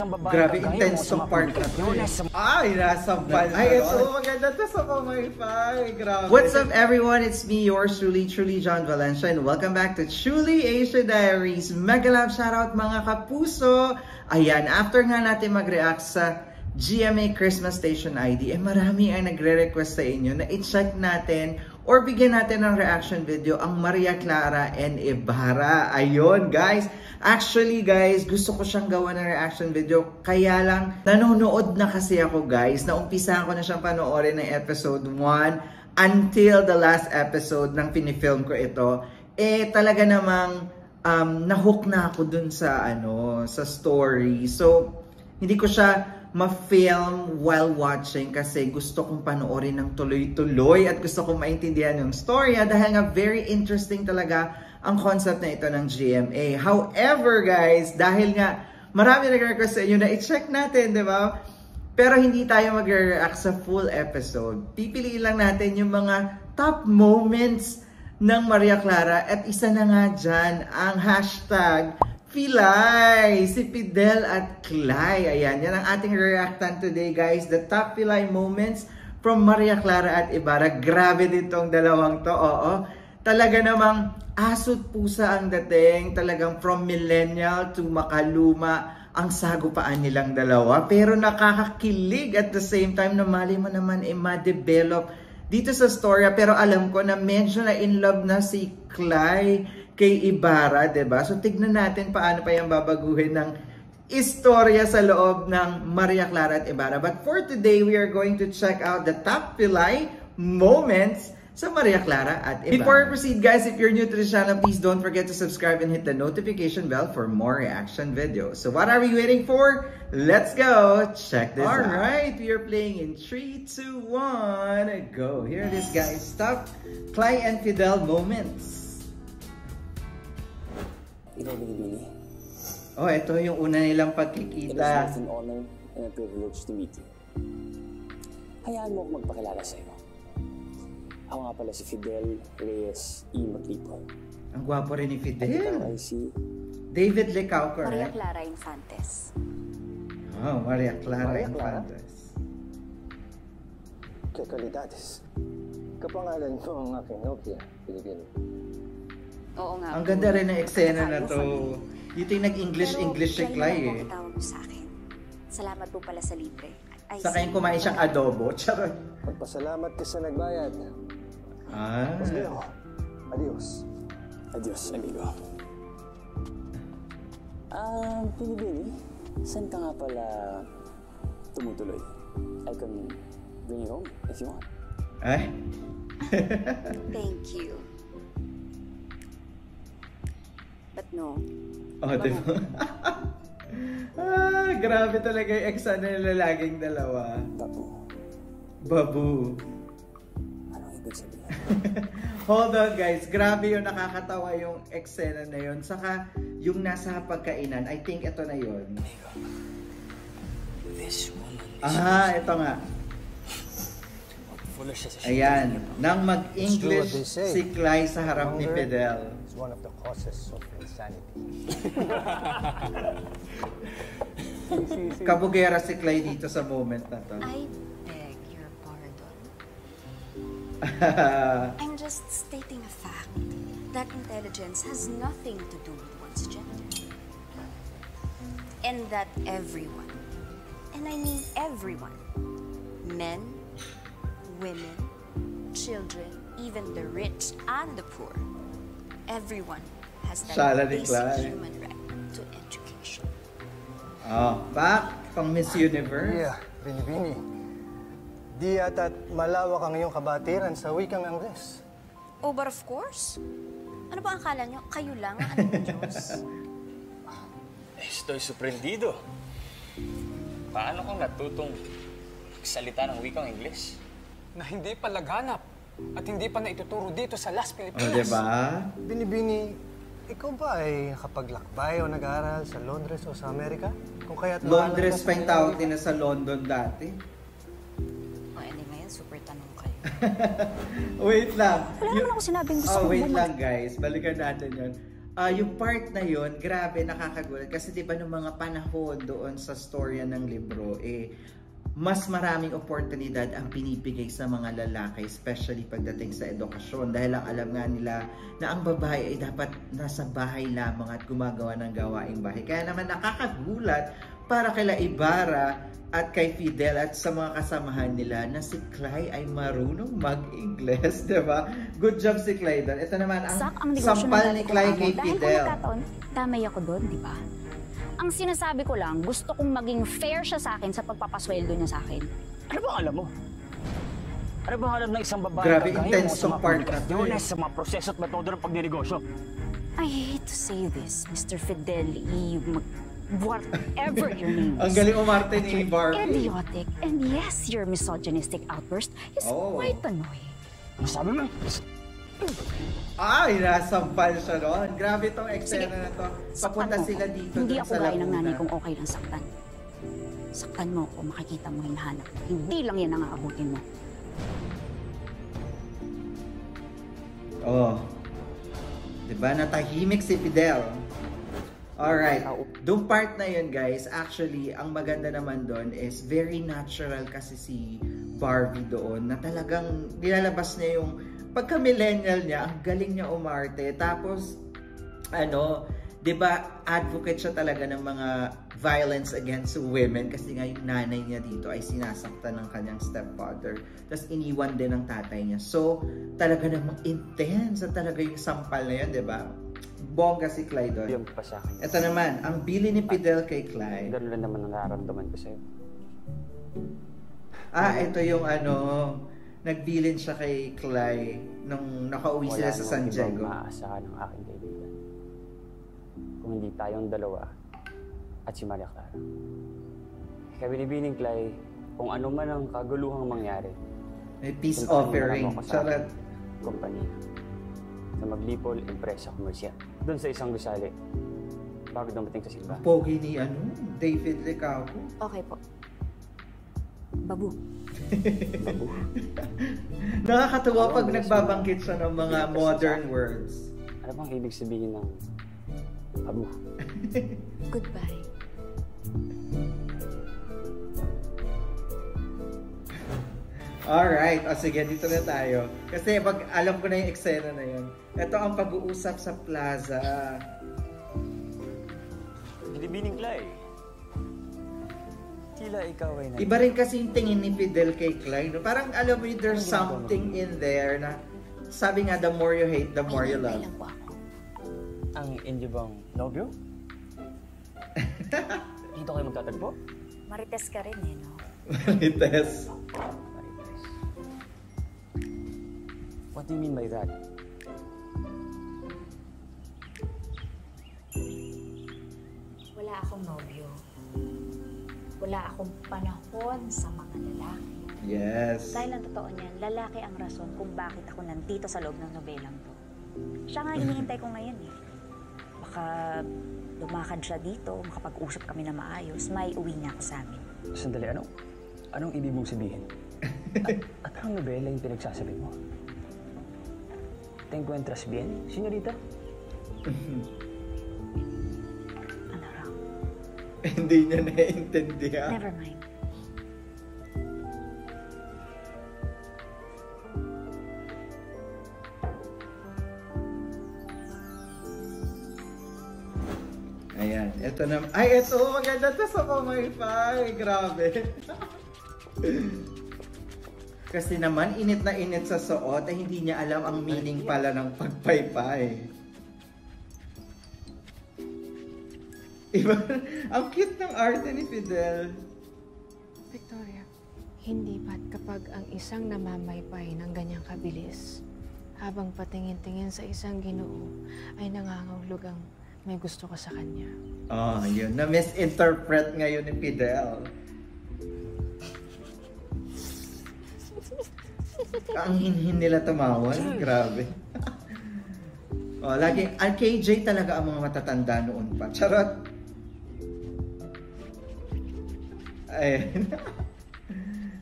Grabe, intense tong part na to. Ay, nasampal. Ay, ito, maganda to sa Pamaypay. Grabe. What's up, everyone? It's me, yours truly, John Valencia, and welcome back to Truly Asia Diaries. Mega love shoutout mga kapuso. Ayan, after nga natin mag-react sa GMA Christmas Station ID, marami ang nagre-request sa inyo na i-check natin or bigyan natin ng reaction video ang Maria Clara and Ibarra. Ayun, guys. Actually, guys, gusto ko siyang gawa ng reaction video. Kaya lang, nanonood na kasi ako, guys. Naumpisahan ko na siyang panoorin ng episode 1 until the last episode ng pinifilm ko ito. Talaga namang nahook na ako dun sa, sa story. So, hindi ko siya ma-film while watching kasi gusto kong panoorin ng tuloy-tuloy at gusto kong maintindihan yung story dahil nga very interesting talaga ang concept na ito ng GMA. However, guys, dahil nga marami nag-request sa inyo na i-check natin, di ba? Pero hindi tayo mag-react sa full episode. Pipiliin lang natin yung mga top moments ng Maria Clara at isa na nga dyan ang hashtag Pilay, si Fidel at Clay. Ayan, yan ang ating reactan today, guys. The top Pilay moments from Maria Clara at Ibarra. Grabe din tong dalawang to, oo. Talaga namang asot pusa ang dating. Talagang from millennial to makaluma ang sagupaan nilang dalawa. Pero nakakakilig at the same time na mali mo naman ma-develop dito sa storya. Pero alam ko na medyo na in love na si Clay kay Ibarra, diba? So, tignan natin paano pa yung babaguhin ng istorya sa loob ng Maria Clara at Ibarra. But for today, we are going to check out the top Pilay moments sa Maria Clara at Ibarra. Before we proceed, guys, if you're new to the channel, please don't forget to subscribe and hit the notification bell for more reaction videos. So, what are we waiting for? Let's go! Check this out. Alright, we are playing in 3, 2, 1, go! Here it is, guys. Top Clay and Fidel moments. Ikaw, Binibini. Oh, ito yung una nilang pagkikita. It is an honor and a privilege to meet you. Hayaan mo akong magpakilala sa iyo. Ako nga pala si Fidel Reyes E. Matripo. Ang gwapo rin ni Fidel. At ikaw ay si David Licao, correct? Maria Clara Infantes. Oh, Maria Clara Infantes. Que kalidades. Kapangalan ko ang aking Nokia, Pilipino. Oo nga. Ang ganda rin ng eksena na to. Dito yung nag-English si Clay eh. Tawag mo sa akin. Salamat po pala sa libre. Sa kayong kumain siyang adobo. Charot. Pagpasalamat ka sa nagbayad. Mas Leo. Adios. Adios, amigo. Binibini, saan ka nga pala tumutuloy? I can bring you home if you want. Thank you. But no. Oh, diba? Grabe talaga yung eksena nila laging dalawa. Babu. Anong ibig sabihin? Hold on, guys. Grabe yung nakakatawa yung eksena na yun. Saka yung nasa pagkainan, I think ito na yun. This woman ito nga. Ayan. Nang mag-English si Clay sa harap ni Fidel. It's one of the causes of insanity. Kabugera si Clay dito sa moment na to. I beg your pardon. I'm just stating a fact that intelligence has nothing to do with one's gender. And that everyone, and I mean everyone, men, women, children, even the rich and the poor, everyone has that basic human right to education. Back pang Miss Universe. Yeah, Binibini. Di yata't malawak ang iyong kabatiran sa wikang Angles. Oh, but of course. Ano ba ang akala nyo? Kayo lang ang anak ng Diyos. Estoy sorprendido. Paano kung natutong salita ng wikang Ingles? Na hindi pa laganap at hindi pa naituturo dito sa Las Pilipinas. Diba? Binibini, ikaw ba ay nakapaglakbay o nag-aaral sa Londres o sa Amerika? Kung kaya't Londres pa yung tawag din na sa London dati. Anyway, super tanong kayo. Wait lang. Wala naman ako sinabing gusto ko wait lang, guys. Balikan natin yun. yung part na yun, grabe, nakakagulat. Kasi diba nung mga panahon doon sa storya ng libro, mas maraming oportunidad ang pinipigay sa mga lalaki, especially pagdating sa edukasyon. Dahil ang alam nga nila na ang babae ay dapat nasa bahay lamang at gumagawa ng gawaing bahay. Kaya naman nakakagulat para kay Ibarra at kay Fidel at sa mga kasamahan nila na si Clay ay marunong mag-Ingles, diba? Good job si Clay doon. Ito naman ang sampal ni Clay kay Fidel. Dahil kung damay ako doon, di ba? Ang sinasabi ko lang, gusto kong maging fair siya sa akin sa pagpapasweldo niya sa akin. Ano bang alam mo? Ano bang alam ng isang babae Grabe, kagaya intense mo sa tong mga part na to, publikasyones, sa mga proseso at metodo ng pagnenegosyo? I hate to say this, Mr. Fidel, whatever your name is. Ang galing umarte ni Barbie. Idiotic, and yes, your misogynistic outburst is quite annoying. Ano sabi mo? Ay, nasampal siya doon. Grabe tong eksena na to. Papunta sila dito. Hindi dun ako sa gaya ng Laguna. nanay kong okay lang saktan. Saktan mo ako, makikita mo hinahanap. Hindi lang yan ang aabutin mo. Oh. Diba? Natahimik si Fidel. Alright. Doon part na yun, guys, actually, ang maganda naman doon is very natural kasi si Barbie doon na talagang nilalabas niya yung pagka-millennial niya, ang galing niya umarte. Tapos, diba, advocate siya talaga ng mga violence against women kasi nga yung nanay niya dito ay sinasaktan ng kanyang stepfather. Tapos iniwan din ng tatay niya. So, talaga namang intense at talaga yung sampal na yun, diba? Bongga si Clay doon. Yung pa sa akin. Ito naman, ang bili ni Fidel kay Clay. Gano'n lang naman ang nararamdaman ko sa'yo. Ito yung nagbilin siya kay Clay nung nakauwi sila sa San Diego. Wala namang maaasahan ng aking kaibigan. Kung hindi tayong dalawa at si Maria Clara. Kaya binibining Clay, kung ano man ang kaguluhang mangyari. May peace offering. Charot. Kumpanya na maglipol, empresa, komersyal. Doon sa isang gusali, bago dumating sa Silva. Pogi ni David Licao. Okay po. Babu. Babu. Nakakatuwa pag nagbabangkit siya ng mga modern words. Ano bang ibig sabihin ng babu? Goodbye. Alright, sige, dito na tayo. Kasi pag alam ko na yung eksena na yun. Ito ang pag-uusap sa plaza. Binibining Clay. Tila ikaw ay Iba rin kasi yung tingin ni Fidel kay Clay. No? Parang alam mo yun, there's something in there na sabi nga, the more you hate, the more you love. Lang po ako. Ang inyo bang nobyo? Dito kayo magtatagpo? Marites ka rin no? Marites. What do you mean by that? Wala akong nobyo. Wala akong panahon sa mga lalaki. Yes. Dahil ang totoo niyan, lalaki ang rason kung bakit ako nandito sa loob ng nobelang to. Siya nga hinihintay ko ngayon Baka lumakad siya dito, makapag-usap kami na maayos, may uwi niya ako sa amin. Sandali, anong ibig mong sabihin? At anong nobela yung pinagsasabi mo? ¿Te encuentras bien, señorita? Ano raw? Hindi niya naiintindihan. Never mind. Ayan, ito na. Ay, ito, maganda to sa pamaypay. Grabe. Kasi naman, init na init sa suot ay hindi niya alam ang meaning pala ng pagpaypay. Iba, ang cute ng arte ni Fidel. Victoria, hindi ba't kapag ang isang namamaypay ng ganyang kabilis, habang patingin-tingin sa isang Ginoo, ay nangangahulugang may gusto ka sa kanya? Yun. Na-misinterpret ngayon ni Fidel. Ang hinhin nila tumawa. Grabe. Lagi, ang KJ talaga ang mga matatanda noon pa. Charot. Ayan.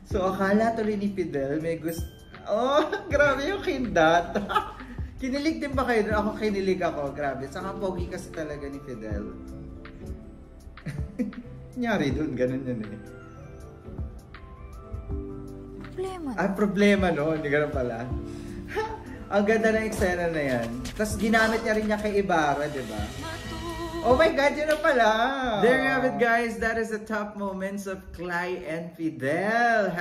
So, akala tuloy ni Fidel may gusto. Grabe yung kindat. Kinilig din ba kayo? Ako kinilig ako, grabe. Saka pogi kasi talaga ni Fidel. Nyari dun, ganun yun eh. Problema. Problema no, hindi ganun pala. Ang ganda ng eksena na yan. Tapos ginamit niya rin niya kay Ibarra, di ba? Oh my God, yun na pala! There you have it, guys. That is the top moments of Clay and Fidel.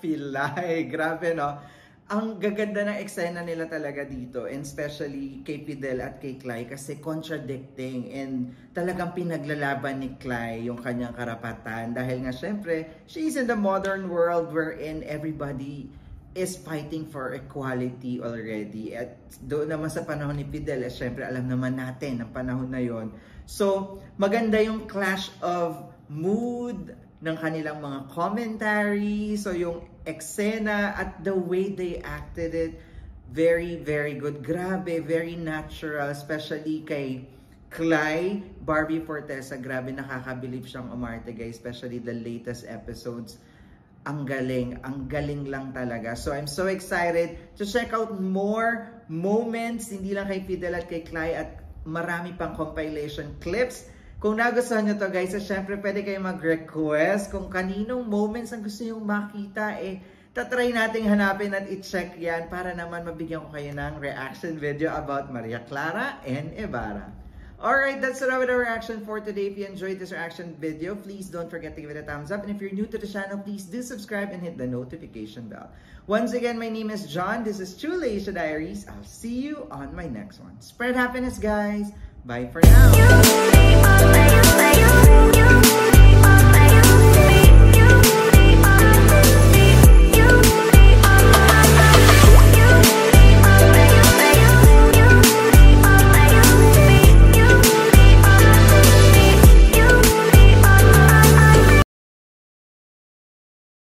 #Filay. Grabe, no? Ang gaganda ng eksena nila talaga dito, and especially kay Fidel at kay Clay kasi contradicting and talagang pinaglalaban ni Clay yung kanyang karapatan dahil nga syempre, she's in the modern world wherein everybody is fighting for equality already. At doon naman sa panahon ni Fidel, syempre alam naman natin ang panahon na yon. So, maganda yung clash of mood ng kanilang mga commentary. So, yung eksena at the way they acted it, very, very good. Grabe, very natural, especially kay Clay, Barbie Fortesa. Grabe, nakakabilib siyang umarte, guys, especially the latest episodes. Ang galing lang talaga. So, I'm so excited to check out more moments, hindi lang kay Fidel at kay Clay, at marami pang compilation clips. Kung nagustuhan nyo to, guys, syempre pwede kayo mag-request kung kaninong moments ang gusto nyo makita, tatry nating hanapin at i-check yan para naman mabigyan ko kayo ng reaction video about Maria Clara and Ibarra. Alright, that's it with our reaction for today. If you enjoyed this reaction video, please don't forget to give it a thumbs up. And if you're new to the channel, please do subscribe and hit the notification bell. Once again, my name is John. This is Chule Asia Diaries. I'll see you on my next one. Spread happiness, guys. Bye for now.